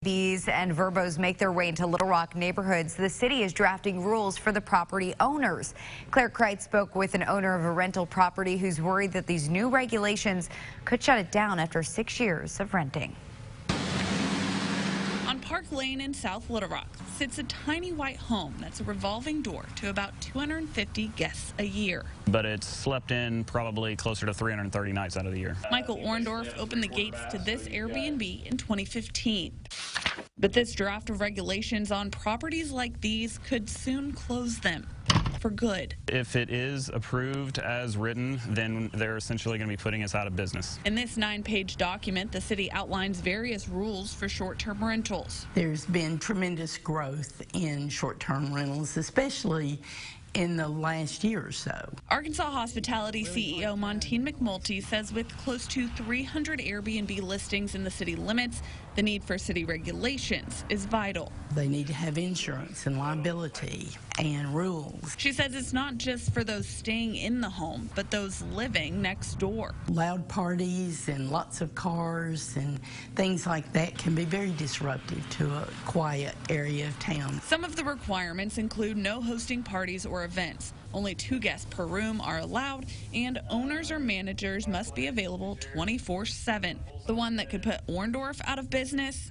Airbnbs and Verbos make their way into Little Rock neighborhoods. The city is drafting rules for the property owners. Claire Kreitz spoke with an owner of a rental property who's worried that these new regulations could shut it down after 6 years of renting. On Park Lane in South Little Rock sits a tiny white home that's a revolving door to about 250 guests a year. But it's slept in probably closer to 330 nights out of the year. Michael Orndorff opened the gates to this Airbnb in 2015. But this draft of regulations on properties like these could soon close them for good. If it is approved as written, then they're essentially going to be putting us out of business. In this 9-page document, the city outlines various rules for short-term rentals. There's been tremendous growth in short-term rentals, especially in the last year or so. Arkansas Hospitality CEO Montine McMulty says with close to 300 Airbnb listings in the city limits, the need for city regulations is vital. They need to have insurance and liability and rules. She says it's not just for those staying in the home, but those living next door. Loud parties and lots of cars and things like that can be very disruptive to a quiet area of town. Some of the requirements include no hosting parties or events. Only 2 guests per room are allowed, and owners or managers must be available 24/7. The one that could put Orndorff out of business?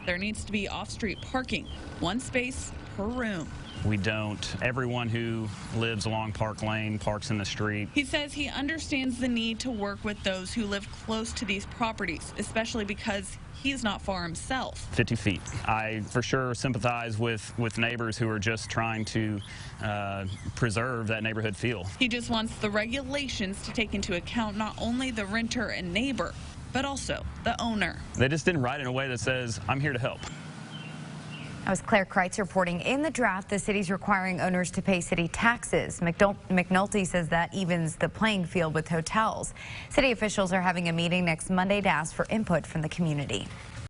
There needs to be off-street parking, 1 space per room. We don't. Everyone who lives along Park Lane parks in the street. He says he understands the need to work with those who live close to these properties, especially because he's not far himself. 50 feet. I for sure sympathize with neighbors who are just trying to preserve that neighborhood feel. He just wants the regulations to take into account not only the renter and neighbor, but also the owner. They just didn't write in a way that says, I'm here to help. That was Claire Kreitz reporting. In the draft, the city's requiring owners to pay city taxes. McNulty says that evens the playing field with hotels. City officials are having a meeting next Monday to ask for input from the community.